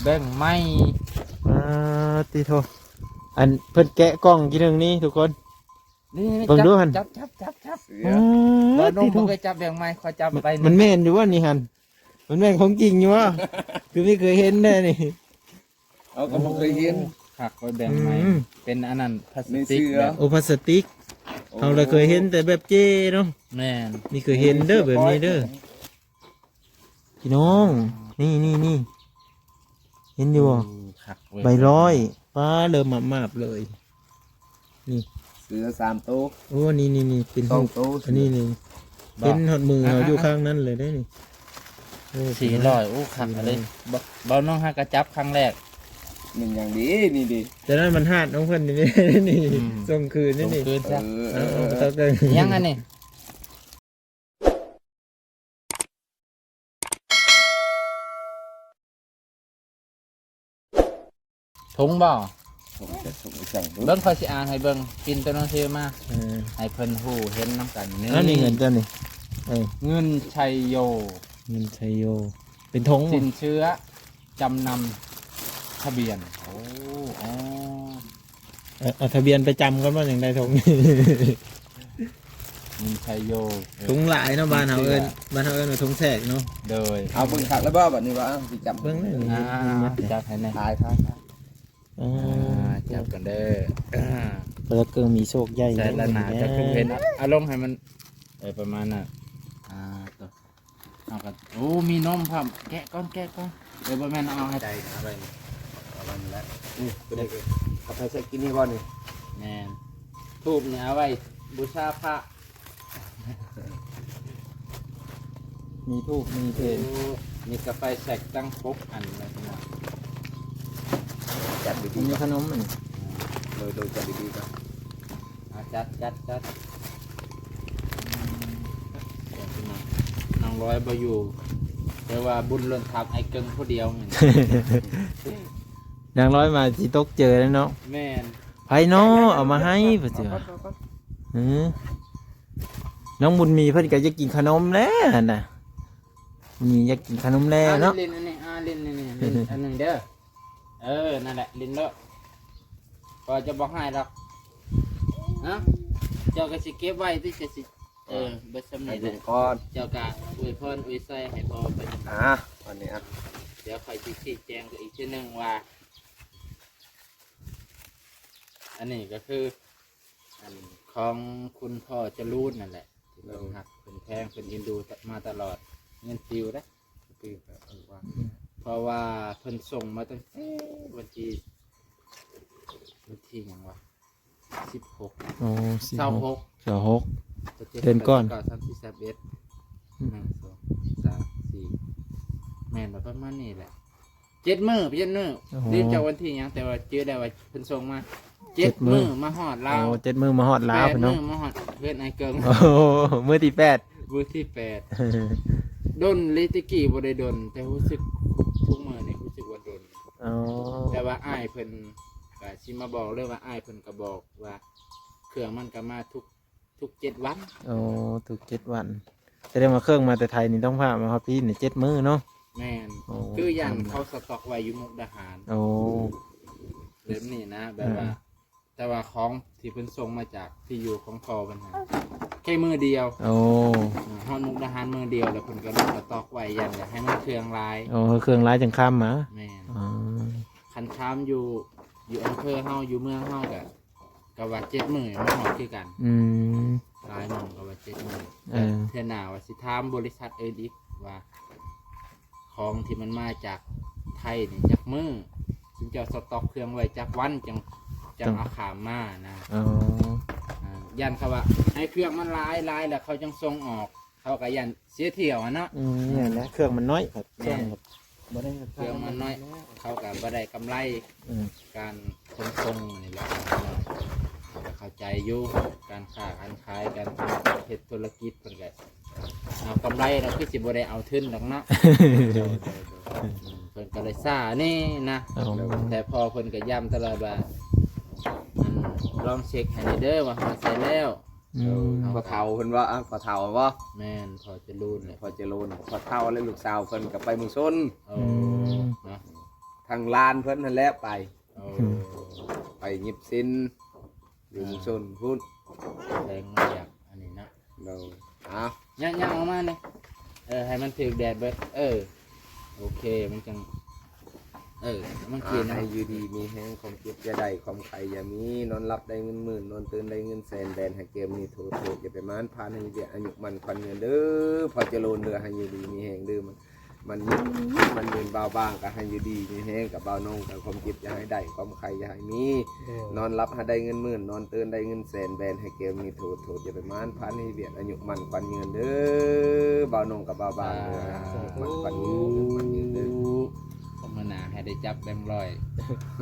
บ่งไม้ติโทอันเพิ่นแกะกล้องกี่นึงนี่ทุกคนนี่เบิ่งดูหั่นจับบ่นุ่มบ่เคยจับแบ่งไม้ขอจับไป มันแม่นอยู่ว่านี่หั่นมันแม่นของจริงอยู่ว่าคือไม่เคยเห็นแน่นี่ เอาก็บ่เคยเห็นหักไว้แบ่งไม้เป็นอันนั้นพลาสติก โอพลาสติกเราเลยเคยเห็นแต่แบบเจเนาะ แม่น นี่เคยเห็นเด้อแบบนี้เด้อพี่น้องนี่เห็นอยู่บ่ หัก ใบร้อยฟ้าเริ่มมาบเลยนี่ เสือ3ตัว โอ้นี่เป็น สอง หู ตัว อันนี้นี่เป็นหดมือเขาอยู่ข้างนั้นเลยได้นี่400อู้หักเลยบ่น้องหักกระจับครั้งแรก หนึ่งอย่างดีนี่ดิ แต่นั้นมันหาดน้องเพิ่นนี่นี่ส่งคืนนี่นี่ คืนซะ เอาเกิน ยังอันนี้ถุงบ่ ผมจะส่งไปสั่ง เบิ่งค่อยสิอ่านให้เบิ่งกินตัวนั้นซื้อมาให้เพิ่นฮู้เห็นนำกัน แล้วนี่เงินจ้ะนี่ เงินชัยโย เงินชัยโยเป็นธง สินเชื้อจำนำทะเบียนโอ้อ๋อ เอาทะเบียนไปจำกันว่าอย่างใดธง เงินชัยโย ธงหลายเนาะบ้านเฮาเอิ้นว่าธงแสกเนาะ โดย เอาเบิ่งคักแล้วบ่บัดนี้ว่าสิจับ เบิ่งเลย จับให้แน่ ถ่าย จับกันเด้อ เปิดเกิงมีโชคใหญ่ ใส่ละหนาจะขึ้นเพนอารมณ์ให้มันประมาณน่ะตัวเอากันโอ้มีนมครับแกะก้อนบ่แม่นเอาให้ใจนะอะไรนี่ เอาไว้นี่แหละเป็นไงเอาไปใส่กินนี่บ่นี่ แม่นทูบเนี่ยเอาไว้บูชาพระ มีทูบมีเทน มีกาแฟแสกตั้งครบอันเลยนะ จัดดี มีขนมมัน ๆโดยจัดดีๆก่อน จัดน้องร้อยบ่อยู่แต่ว่าบุญล้นทับไอ้เกิงผู้เดียวเหมือน นางร้อยมาสิตกเจอแล้วเนาะ แม่น ไผเนาะเอามาให้เพิ่นสิว่าน้องบุญมีเพิ่นก็จะกินขนมแล้วน่ะนี่อยากกินขนมแล้วเนาะ ลิ้นอันนี้ลิ้นนี่อันหนึ่งเด้อนั่นแหละลิ้นเลอะก็จะบอกให้หรอกนะเจ้าก็สิเก็บไว้ที่จะสิเบิดสำ ให้ เนีย เบิ่งก่อน เจ้ากะอวยพรอวยใส่ให้พอไป อันนี้อ่ะ เดี๋ยวคอยชี้แจงตัวอีกทีหนึงว่า อันนี้ก็คืออันของคุณพ่อจรูนนั่นแหละที่เราหักเป็นแพงเป็นอินดูมาตลอดเงินติวนะติวว่าเพราะว่าเพิ่นส่งมาตั้งแต่วันที่อย่างวะ16 โอ้ 26 26 เดือนก่อน 31 1 2 3 4แม่นประมาณนี้แหละ7 มื้อเรียกจากวันที่หยังแต่ว่าเจอได้ว่าเพิ่นส่งมา7 มื้อมาฮอดลาว โอ้7 มื้อมาฮอดลาวเพิ่น 8 มื้ เนาะ อมาฮอดเพื่อนไอ้เกิง โอ้มื้อที่8 มื้อที่8ดนลิติกี้บ่ได้ดนแต่รู้สึกทุกมื้อนี่รู้สึกว่าดน อ๋อ แต่ว่าอ้ายเพิ่นก็สิมาบอกเลยว่าอ้ายเพิ่นก็บอกว่าเครื่องมันก็มาทุก7 วัน โอ้ถูก7 วันแสดงว่าเครื่องมาแต่ไทยนี่ต้องพามาครับพี่นี่7 มื้อเนาะ แม่น โอ้ คืออย่างเขาสต็อกไว้อยู่มุกดาหาร โอ้ เล่มนี้นะแบบว่า แต่ว่าของที่เพิ่นส่งมาจากที่อยู่ของพอเพิ่นหาแค่มือเดียว โอ้ ฮอดมุกดาหารมือเดียวแล้วเพิ่นก็ลงสต็อกไว้ยันอยากให้มันเครื่องลาย โอ้เครื่องร้ายจังข้ามมา แม่น อ๋อ คันค้ามอยู่อำเภอเฮาอยู่เมืองเฮาก็ว่า7 มื้อมันฮอดคือกัน อืม หลายหม่องก็ว่า7 มื้อ เทื่อหน้าว่าสิถามบริษัทอื่นอีกว่าของที่มันมาจากไทยนี่จักมื้อซึ่งจะสต็อกเครื่องไว้จักวันจังเอาขามมานะ อ๋อ ยันเขาว่าให้เครื่องมันหลายแล้วเขาจังส่งออกเขาก็ยันเสียเที่ยวอะเนาะ เนี่ยนะเครื่องมันน้อยครับเครื่องครับบ่ได้ เครื่องมันน้อยเขาก็บ่ได้กำไร อืม การขนส่งนี่แหละเขาก็เข้าใจอยู่การค้าการขายการเฮ็ดธุรกิจเพิ่นก็เอากำไรเราคือสิบ่ได้เอาทุนหรอกเนาะ เพิ่นก็เลยซ่านี่นะ อ๋อ แต่พอเพิ่นก็ย้ำตลอดว่าลองเช็คให้เด้อว่าหาใส่แล้ว อืม พอเฒ่าเพิ่นว่าพอเฒ่าบ่ แม่นพอจะรู้เลย พอเจริญพอเฒ่าและลูกสาวเพิ่นก็ไปเมืองชน โอ้เนาะ ทางลานเพิ่นนั่นแหละไป โอ้ ไปหยิบสินอยู่มุชนพูด แรงมาอยากอันนี้นะ เราเอา ย่างออกมาเนี่ยให้มันถึกแดดเบิดโอเคมันจังมันกินนะ ให้อยู่ดีมีแห้งความเจ็บอย่าได้ความไข่อย่ามีนอนรับได้เงินหมื่นนอนตื่นได้เงินแสนแบนให้เกมนี้โถอย่าไปมานพานให้เดียอายุมันควันเงินเด้อพอจะโลนเด้อให้อยู่ดีมีแห้งเด้อมันยืนเบาบางก็ให้อยู่ดีมีแห้งกับเบานงกับความเจ็บอย่าให้ได้ความไข่อย่าให้มีนอนรับให้ได้เงินหมื่นนอนตื่นได้เงินแสนแบนให้เกมนี้โถอย่าไปมานพานให้เดียอายุมันควันเงินเด้อเบานงกับเบาบางเด้อมันควันเงินเด้อ ผมมาหนาให้ได้จับแบงค์ร้อย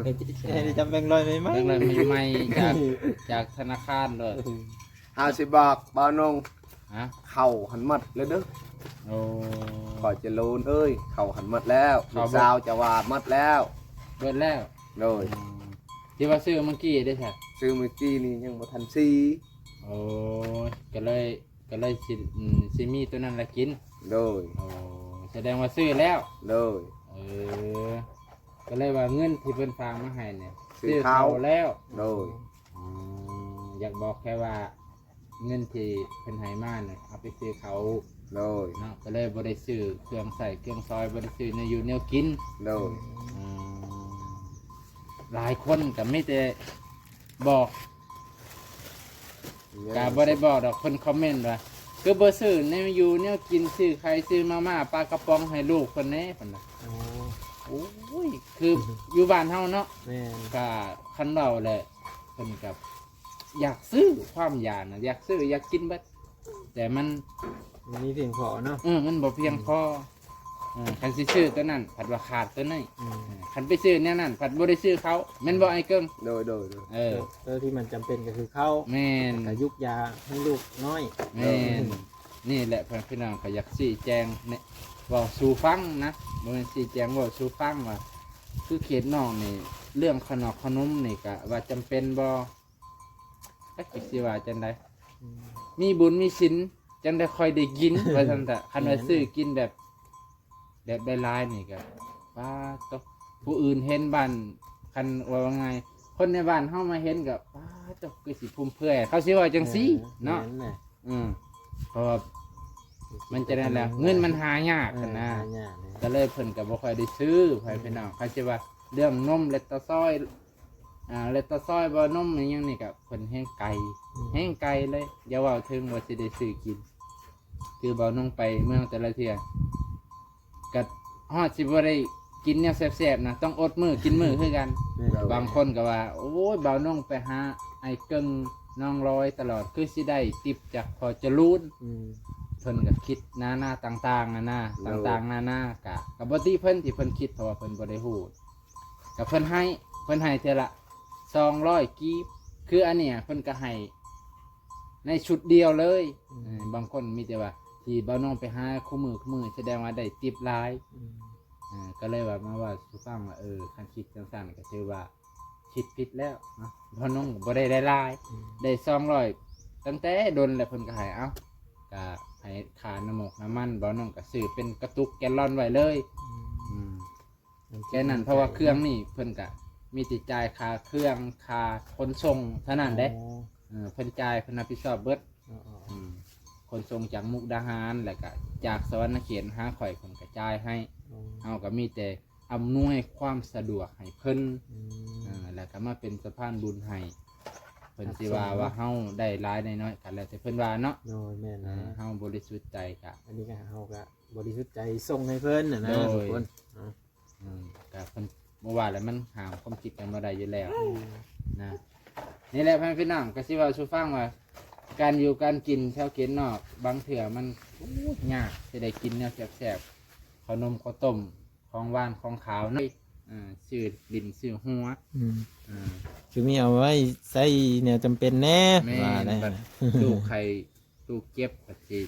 ให้ได้จำแบงค์ร้อยไหมไหม แบงค์ร้อยใหม่ๆจากธนาคารเลย เอาสิบอกเบานง ฮะ เข่าหันมัดเลยเด้อ โอ้ ขอจะโลนเอ้ยเข่าหันมัดแล้วลูกสาวจะว่ามัดแล้ว เบิดแล้ว โดย ที่ว่าซื้อเมื่อกี้ได้ใช่ ซื้อเมื่อกี้นี่ยังบ่ทันซี โอ้ก็เลยสิมีตัวนั้นละกิน โดย โอ้แสดงว่าซื้อแล้ว โดย ก็เลยว่าเงินที่เพิ่นฝากมาให้เนี่ย ซื้อเขา แล้ว โดย อยากบอกแค่ว่าเงินที่เพิ่นให้มาเนี่ยเอาไปซื้อเขา โดย เนาะก็เลยบ่ได้ซื้อเครื่องใส่เครื่องซอยบ่ได้ซื้อเนื้ออยู่แนวกิน โดย หลายคนก็ไม่แต่บอกก็บ่ได้บอกดอกคนคอมเมนต์ว่าคือบ่ซื้อแนวอยู่แนวกินซื้อไข่ซื้อมาม่าปลากระป๋องให้ลูกเพิ่นแหน่เพิ่นน่ะ โอ้ โอ้ยคืออยู่บ้านเฮาเนาะ แม่น ก็คันเราแหละเพิ่นกับอยากซื้อความอยากนะอยากซื้ออยากกินเบัดแต่มัน มันมีเพียงพอเนาะ มันบ่เพียงพอคันสิซื้อตัวนั้นผัดว่าขาดตัวนี้ อืม คันไปซื้อแนวนั้นผัดบ่ได้ซื้อเขาแม่นบ่ไอ้เกิ้ง โดย แล้วที่มันจำเป็นก็คือข้าว แม่น กับยุกยาให้ลูกน้อย แม่นนี่แหละเพิ่นพี่น้องก็อยากชี้แจงเนี่ยเว้าสู่ฟังนะบ่แม่นชี้แจงเว้าสู่ฟังว่าคือเขตน้องนี่เรื่องขนมนี่ก็ว่าจำเป็นบ่สิว่าจังได๋ อืม มีบุญมีศีลจังได้ค่อยได้กิน ว่าซั่นแต่คันว่าซื้อกินแบบได้หลายนี่ก็ป้าตกผู้อื่นเห็นบ้านคันว่าไงคนในบ้านเฮามาเห็นก็ป้าตกคือสิภูมิเพื่อเขาสิว่าจังซี่เนาะ แม่แหละ เพราะว่ามันจะได้แล้วเงินมันหายาก เออ นะ หายากเลย ก็เลยเพิ่นก็บ่ค่อยได้ซื้อไปพี่น้องเขาสิว่าเรื่องนมเล็ดตะซอยเล็ดตะซอยบ่นมอหยังนี่ก็เพิ่นแห้งไกล แห้งไกลเลยอย่าว่าถึงว่าสิได้ซื้อกิน คือเบาน้องไปเมืองแต่ละเทื่อก็ฮอดสิบ่ได้กินแนวแซ่บๆนะต้องอดมื้อกินมื้อคือกัน แม่ บางคนก็ว่า โอ้ยเบาน้องไปหาไอ้เกิงน้องลอยตลอดคือสิได้ติปจากพอจะรูน อืม เพิ่นก็คิดหน้าต่างๆต่างๆหน้ากะกับบ่ติเพิ่นที่เพิ่นคิดเพราะว่าเพิ่นบ่ได้ฮู้ก็เพิ่นให้เท่าละ200กีบคืออันเนี้ยเพิ่นก็ให้ในชุดเดียวเลยบางคนมีแต่ว่าที่เบาน้องไปหาคู่มือแสดงว่าได้ติปหลาย อืม ก็เลยว่ามาว่าสุฟังว่าคันคิดจังซั่นก็ถือว่าคิดผิดแล้วเนาะเบาน้องบ่ได้หลาย อืม ได้200ตั้งแต่ดนแล้วเพิ่นก็ให้เอาก็ให้ค่าน้ำมกน้ำมันเบาน้องก็ซื้อเป็นกระตุกแกลลอนไว้เลยแค่นั้นเพราะว่าเครื่องนี่เพิ่นก็มีติดจ่ายค่าเครื่องค่าขนส่งเท่านั้นเด้เพิ่นจ่ายเพิ่นรับผิดชอบเบิด อ๋ออ๋อ ขนส่งจากมุกดาหารแล้วก็จากสวรรณเขตหาข่อยเพิ่นก็จ่ายให้ อ๋อ เฮาก็มีแต่อำนวยความสะดวกให้เพิ่น อืม แล้วก็มาเป็นสะพานบุญให้เพิ่นสิว่าเฮาได้หลายได้น้อยกันแล้วแต่เพิ่นว่าเนาะ โดยแม่นนะ เฮาบริสุทธิ์ใจกะ อันนี้ก็เฮาก็บริสุทธิ์ใจส่งให้เพิ่นน่ะนะ โดย ทุกคนเนาะ กะเพิ่นเมื่อวานแล้วมันหามความคิดกันบ่ได้อยู่แล้ว อืม นะนี่แหละพี่น้องก็สิเว้าสู่ฟังว่า การอยู่การกินแถวเขตนอกบางเถื่อมันยากสิได้กินแนวแซ่บๆขนมข้าวต้มของหวานของขาวเนาะชื่อดินชื่อหัว อืม อ่า คือมีเอาไว้ใส่เนี่ยจำเป็นแน่ แม่ ว่าได้ นแบบลูกใครลูกเจ็บก็สิ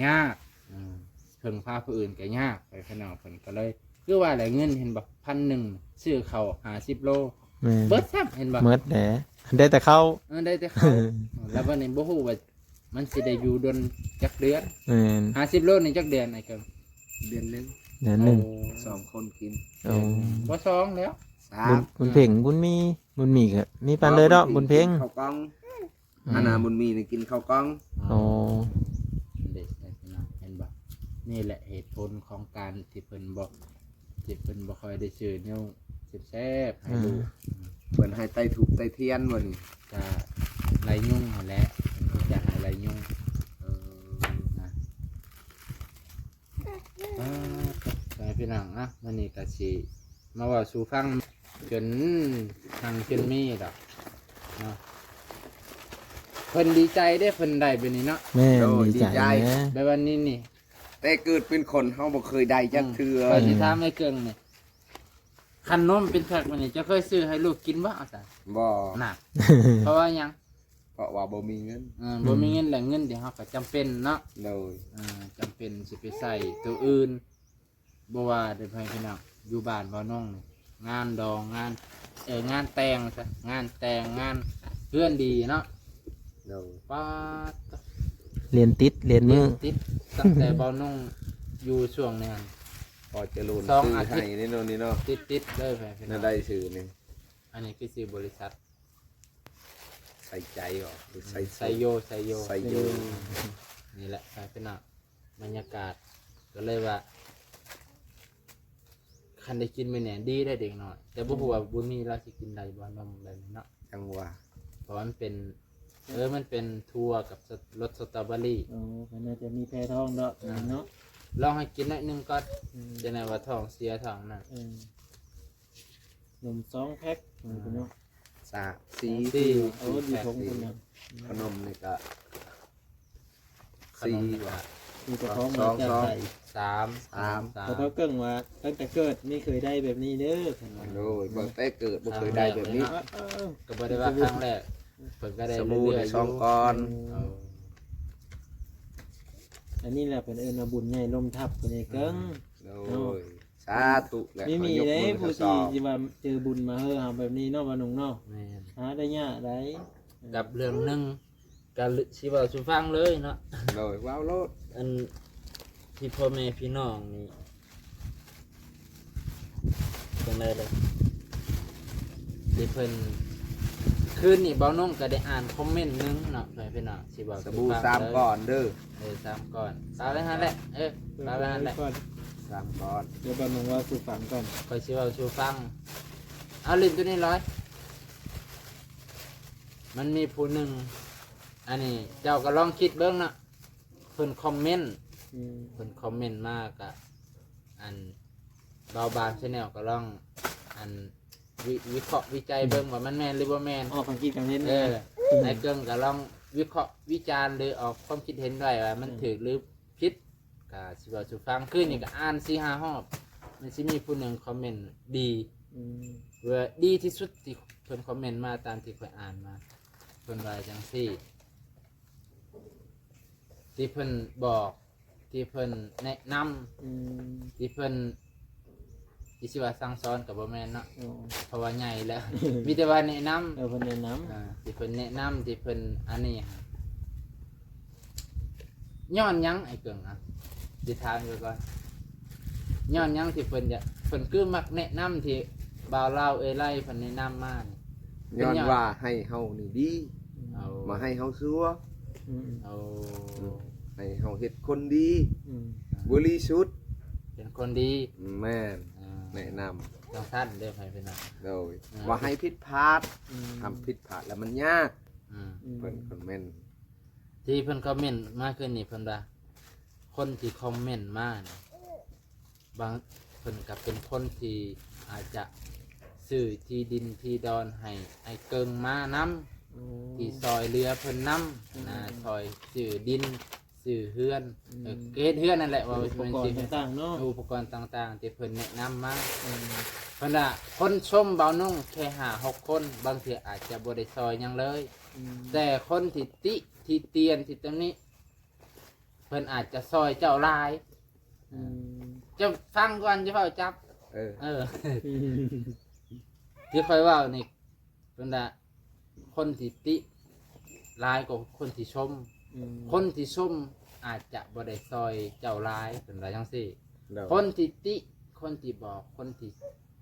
ยากเพิ่งพาผู้อื่นก็ยากไปขนาดเพิ่นก็เลยคือว่าอะไรเงินเห็นบ่1,000ซื้อข้าว50โล แม่น เบิดซ้ำเห็นบ่ เมิดแหละได้แต่เข้า ได้แต่ข้าวแล้ววันนี้บ่ฮู้ว่ามันสิได้อยู่ดนจักเดือน แม่น 50โลนี่จักเดือนไอ้เกิง เดือนหนึง เดือนหนึ่ง สองคนกิน โอ้ บ่สองแล้ว สา บุ ม ญบุญเพ่งบุญมีบุญมีก็มีปันเลยเนาะบุญเพ่ง ข้าวกล้องอันน่ะบุญมีนี่กินข้าวกล้อง โอ้ เด็กพี่น้องเห็นบ่นี่แหละเหตุผลของการที่เพิ่นบ่ค่อยได้ชื่อแนวแซ่บๆให้ลูก เพิ่นให้ไต้ถูกไต้เทียนบ่นี่ จะไรยุ่งนั่นแหละจะหาไรยุ่ง เออ นะไปพี่น้องนะวันนี้ก็สิมาเว่าสู่ฟังจนทางจนมีดอกเนาะเพิ่นดีใจได้เพิ่นได้แบบนี้เนาะ แม่ดีใจนะ แบบวันนี้นี่ แต่เกิดเป็นคนเฮาบ่เคยได้จักเทื่อ ข้อยสิถามไอ้เกิงนี่ขนมเป็นแพ็ควันนี้จะเคยซื้อให้ลูกกินบ่เอาซะ บ่ น่ะ เพราะว่าหยัง เพราะว่าบ่มีเงิน บ่มีเงินแหล่งเงินเดี๋ยวเฮาก็จำเป็นเนาะ เลย จำเป็นสิไปใส่ตัวอื่นบ่ว่าเด้อพี่น้องอยู่บ้านบ่น้องนี่งานดองงานงานแต่งซะงานแต่งงานเพื่อนดีเนาะ เลย ป้าด เรียนติดเรียนมือ ติดตั้งแต่บ่น้องอยู่ช่วงนี้ พอเจะรูน สอง ซื้อ อาทิตย์ ให้นี่โน่นนี่เนาะ ติดเด้อพี่น้ น่า อง ได้ชื่อนี่ อันนี้คือชื่อบริษัท ใส่ใจเหรอหรือใส่ ไซโย ใส่โย นี่แหละพี่น้องบรรยากาศก็เลยว่าคันได้กินไปเนี่ยดีได้เด็กหน่อยแต่บ่ฮู้ว่าบุญมีเราสิกินได้บ่นมแบบนี้เนาะ จังหวะ เพราะว่ามันเป็นมันเป็นทัวร์กับรสสตรอเบอรี่ โอ้ก็น่าจะมีแพทองดอกเนาะ ลองให้กินหน่อยหนึงก่อนจะได้ว่าท้องเสียท้องนั่น นม2แพ็คพี่น้อง สามสี สี่ โอ้ดีทงคุณนะ ขนมนี่ก็ ขนมนี่ก็ มีแต่ท้องมาจากไทย สาม แต่เขาเกิ่งว่าตั้งแต่เกิดไม่เคยได้แบบนี้เด้อ โดยบ่แต่เกิดบ่เคยได้แบบนี้ ก็บ่ได้ว่าครั้งแรกเพิ่นก็ได้ สบู่ เรื่ ใน อยๆ ซองก่อน เอา อันนี้แหละเป็นบุญใหญ่ลมทับเป็นเกิ้ง โดยสาธุและ ไม่มี ขอยก ได้ อ ผู้ ทดสอบ ที่ว่าเจอบุญมาเฮ้อหาแบบนี้เนาะว่านุ่งเนาะ แม่น หาได้ยากได้ กับเรื่องหนึงก็สิเว้าสู่ฟังเลยเนาะ โดยว้าวโลด อันที่พ่อแม่พี่น้องนี่จังไดเลยที่เพิ่นคืนนี่เบานุ่งก็ได้อ่านคอมเมนต์หนึงเนาะเพื่อนพี่น้องสิบอก สบู่ สู่ฟัง สาม เลย ก้อนเด้อ 3ก่อนตาไว้หั่นแหละตาไว้หั่นแหละ ก่อน สามก้อน เดี๋ยวบอนุ่งว่าสู่ฝันก่อน คอยสิเว้าสู่ฟังเอาลิ้นตัวนี้ร้อยมันมีผู้หนึ่งอันนี้เจ้าก็ลองคิดเบิ่งเนาะเพิ่นคอมเมนต์ เพิ่นคอมเมนต์มากอะอันเบาบางชาแนลก็ลองอันวิเคราะห์วิจัยเบิ่งว่ามันแม่นหรือบ่แม่น ออกความคิดกันเห็น ในเกิงก็ลองวิเคราะห์วิจารณ์หรือออกความคิดเห็นด้วยว่ามันถูกหรือผิดก็สิเว้าสู่ฟังคือนี่ก็อ่าน4-5รอบมันสิมีผู้หนึ่งคอมเมนต์ดีว่าดีที่สุดที่เพิ่นคอมเมนต์มาตามที่ข้อยอ่านมาเพิ่นว่าจังซี่ที่เพิ่นบอกที่เพิ่นแนะนำที่เพิ่นที่สิว่าสั่งสอนกับบ่แม่นเนาะเพราะว่าใหญ่แล้ว มีแต่ว่าแนะนำ เพิ่นแนะน ที่เพิ่นแนะนำที่เพิ่นอันนี้ย้อนหยังไอ้เกิงอ่ะสิถามอยู่ก่อนย้อนหยังที่เพิ่นจะเพิ่นคือมักแนะนำที่บ่าวลาวเอ้ยไล่เพิ่นแนะนำมานี่ ย้อนว่าให้เฮานี่ดี เอา มาให้เฮาซัว เอา ให้เฮาเฮ็ดคนดีบริสุทธิ์ เป็นคนดี แม่น อ่า แนะนำ ต้องท่านเด้อไปเป็นน่ะ โดยว่าให้ผิดพลาดทำผิดพลาดแล้วมันยาก อืม เพิ่นคอมเมนต์ ที่เพิ่นคอมเมนต์มาขึ้นนี่เพิ่นว่าคนที่คอมเมนต์มานี่บางเพิ่นก็เป็นคนที่อาจจะซื้อที่ดินที่ดอนให้ไอ้เกิงมานํที่ซอยเรือเพิ่นนํนะซอยซื้อดินซื้อเฮือนเกตเฮือนนั่นแหละว่า อุป มัน กร สิ ณ์ต่างๆเนาะ อุปกรณ์ต่างๆที่เพิ่นแนะนำมาเพิ่นว่าคนชมเบานุ่งแค่5-6คนบางทีอาจจะบ่ได้ซอยหยังเลย แต่คนที่ติที่เตียนที่ตรงนี้เพิ่นอาจจะซอยเจ้าหลายจะฟังก่อนจะเฝ้าจับ เออ เออ ที่ค่อยเว่านี่เพิ่นว่าคนที่ติหลายกว่าคนที่ชม คนที่ชมอาจจะบ่ได้ซอยเจ้าหลายเพิ่นว่าจังซี่ โดย คนที่ติคนที่บอกคนที่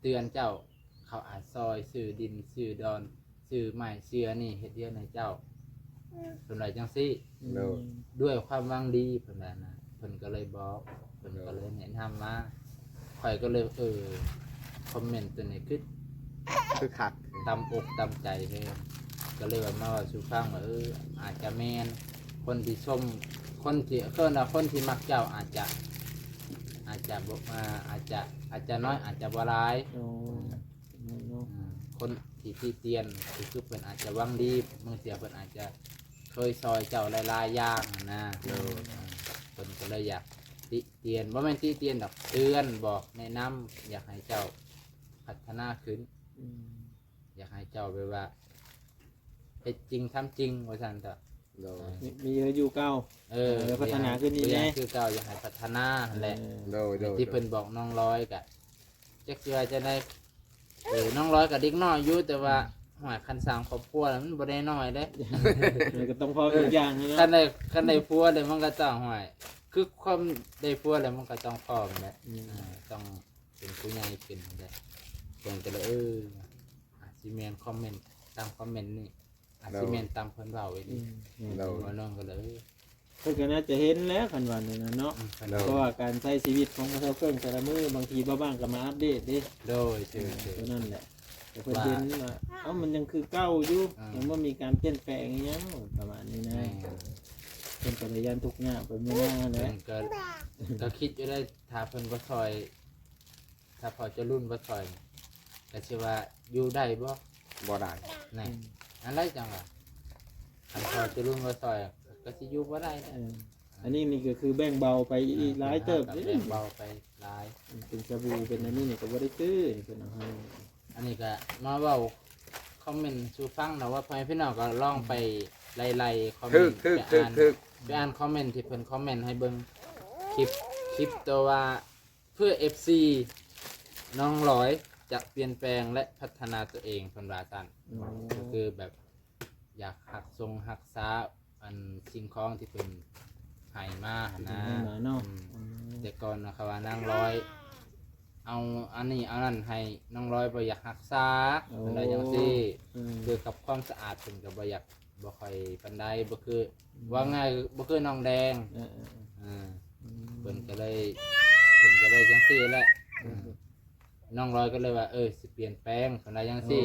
เตือนเจ้า เขาอาจซอยซื้อดินซื้อดอนซื้อไม้ซื้ออันนี่เฮ็ดเดียวในเจ้าเพิ่นว่าจังซี่ โดย ด้วยความหวังดีเพิ่นว่านะเพิ่นก็เลยบอกเพิ่นก็เลยแนะนำมาข่อยก็เลยคอมเมนต์ตัวนี้คือ คือคัก ตำอกตำใจเลยก็เลยว่ามาว่าสู่ฟังว่าอาจจะแม่นคนที่ชมคนที่คนที่มักเจ้าอาจจะบ่อาจจะน้อยอาจจะบ่หลาย โอ้เนาะ คนที่เตียนคือเพิ่นอาจจะหวังดีบางเสียเพิ่นอาจจะเคยซอยเจ้าหลายๆอย่างนะเพิ่นก็เลยอยากติเตียนบ่แม่นติเตียนดอกเตือนบอกแนะนำอยากให้เจ้าพัฒนาขึ้น อยากให้เจ้าไปว่าเฮ็ดจริงทำจริงว่าซั่นเถอะ โดย มีเยอะอยู่เก่า พัฒนาขึ้นอีก แน่ แน่ คือเก่าอยากให้พัฒนานั่นแหละ โดยโดย ที่เพิ่นบอกน้องร้อยกะจักเทื่อจะได้น้องร้อยกับเด็กน้อยอยู่แต่ว่าหอยคันสร้างครอบครัวแล้วมันบ่ได้น้อยเด้ มันก็ต้องพอทุกอย่างนะ คันได้ผัวเลยมันก็ต้องหอยคือความได้ผัวแล้วมันก็ต้องพร้อมแหละต้องเป็นผู้ใหญ่ขึ้นแหละเพิ่นก็เลยอาจสิแม่นคอมเมนต์ตามคอมเมนต์นี่อาจสิแม่นตามเพิ่นเว้าอีนี่ โดย ว่าน้องก็เลย เพิ่นก็น่าจะเห็นแล้วคันว่านั่นน่ะเนาะ เพิ่น โดย เพราะว่าการใช้ชีวิตของพวกเราเพิ่นแต่ละมื้อบางทีบ้างก็มาอัปเดตดิ โดยชื่อ ตัวนั่นแหละแต่เพิ่นเห็นว่ามันยังคือเก่าอยู่ยังบ่มีการเปลี่ยนแปลงอิหยังประมาณนี้นะเพิ่นก็พยายามทุกอย่างไปมื้อหน้าแห เพิ่ ละ นก็คิดอยู่ได้ถ้าเพิ่นบ่ซอย ถ้าพอจะรุ่นบ่ซอยก็สิว่าอยู่ได้บ่ บ่ได้ นี่อะไรจังว่าอันพอจะรุ่นบ่ซอยก็สิอยู่บ่ได้นะ อันนี้นี่ก็คือแบ่งเบาไปอีกหลายเติบ แบ่ เด้ งเบาไปหลาย เป็นสบู่เป็นอันนี้นี่ก็บ่ได้ซื้อนี่เพิ่นเอาให้ อันนี้ก็มาเว้าคอมเมนต์สู่ฟังนะว่าพ่อแม่พี่น้องก็ลองไปไล่ๆคอมเม ทึ น ก ต์ ทึก ไป ทึก อ่าน ทึก ไปอ่านคอมเมนต์ที่เพิ่นคอมเมนต์ให้เบิ่งคลิปตัวว่าเพื่อ FC น้องร้อยจะเปลี่ยนแปลงและพัฒนาตัวเองเพิ่นว่าซั่นก็คือแบบอยากหักทรงหักษาอันสิ่งของที่เพิ่นให้มาหั่นนะ หนาเนาะ แต่ก่อนนะเขาว่านางร้อย เอาอันนี้เอานั่นให้น้องร้อยบ่อยากรักษาอะไรอย่างซี่คือกับความสะอาดเพิ่นก็บ่อยากบ่ค่อยปานใดบ่คือว่าง่ายบ่คือน้องแดงเพิ่นก็เลยจังซี่แหละน้องร้อยก็เลยว่าสิเปลี่ยนแปลงเพิ่นว่าจังซี่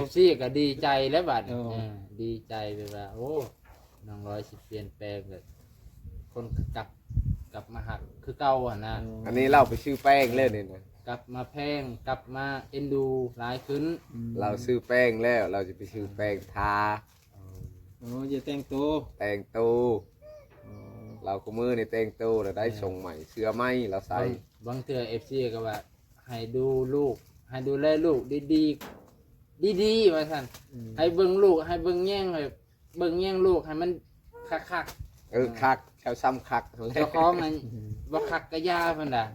FC ก็ดีใจแล้วบัดนี้ดีใจไปว่าโอ้น้องร้อยสิเปลี่ยนแปลงแบบคนกลับมาหักคือเก่าอ่ะนะ อันนี้เราไปชื่อแป้งเลยนี่นะ กลับมาแพงกลับมาเอ็นดูหลายขึ้น เราซื้อแป้งแล้วเราจะไปซื้อแป้งทา โอ้จะแต่งตัว แต่งตู้เราก็มือในแต่งตู้เราได้ส่งใหม่เสื้อไหมเราใส่ บางเทื่อ FC ก็ว่าให้ดูลูกให้ดูแลลูกดีๆว่าซั่นให้เบิ่งลูกให้เบิ่งแย่งให้เบิ่งแย่งลูกให้มันคัก คักแถวซ้ำคัก ๆเจ้าของนั้นบ่คักก็ย่าเพิ่นน่ะ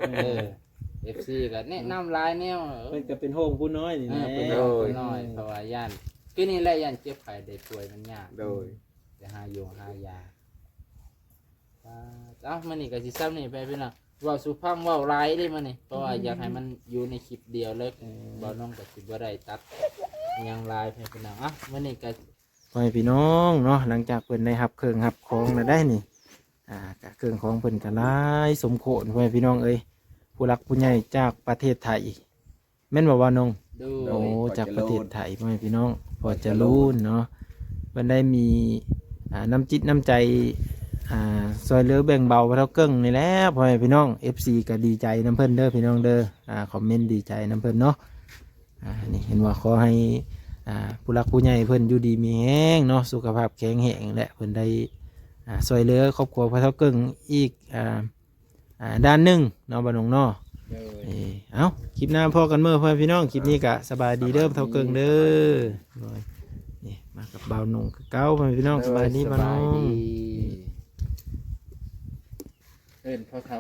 FC ก็แนะนำหลายแนว เพิ่นก็เป็นโฮงผู้น้อยนี่แหละ เป็นน้อยน้อยเพราะว่าย่านคือนี่แหละย่านเจ็บไข้ได้ป่วยมันยาก โดย จะหายามื้อนี้ก็สิซ้ำนี่ไปพี่น้องเว้าสุพังเว้าหลายได้มื้อนี้เพราะว่าอยากให้มันอยู่ในคลิปเดียวเลยบ่น้องก็สิบ่ได้ตัดหยังหลายให้พี่น้องมื้อนี้ก็ ไปพี่น้องเนาะหลังจากเพิ่นได้รับเครื่องรับของแล้วได้นี่ก็เครื่องของเพิ่นก็หลายสมโขนพ่อพี่น้องเอ้ยผู้รักผู้ใหญ่จากประเทศไทยแม่นบ่ว่าน้อง ดู โอ้จากประเทศไทยพ่อแม่พี่น้องพอจะรู้เนาะมันได้มีน้ำจิตน้ำใจซอยเหลือแบ่งเบาพระเท่าเกิ้งนี่แหละพ่อแม่พี่น้อง FC ก็ดีใจน้ำเพิ่นเด้อพี่น้องเด้อคอมเมนต์ดีใจน้ำเพิ่นเนาะนี่เห็นว่าขอให้ผู้รักผู้ใหญ่เพิ่นอยู่ดีมีแห้งเนาะสุขภาพแข็งแรงและเพิ่นได้ซอยเหลือครอบครัวพระเท่าเกิ้งอีกด้านหนึ่งเนาะบ้านหนองเนาะ เอ้าคลิปหน้าพ่อกันเมื่อพ่อพี่น้องคลิปนี้กะสบายดีเด้อเท่าเกิงเด้อนี่มากับบ่าวหนุ่มกับเก้าพ่อพี่น้องสบายดีบ่าวน้อง เอิ้นพ่อเฒ่า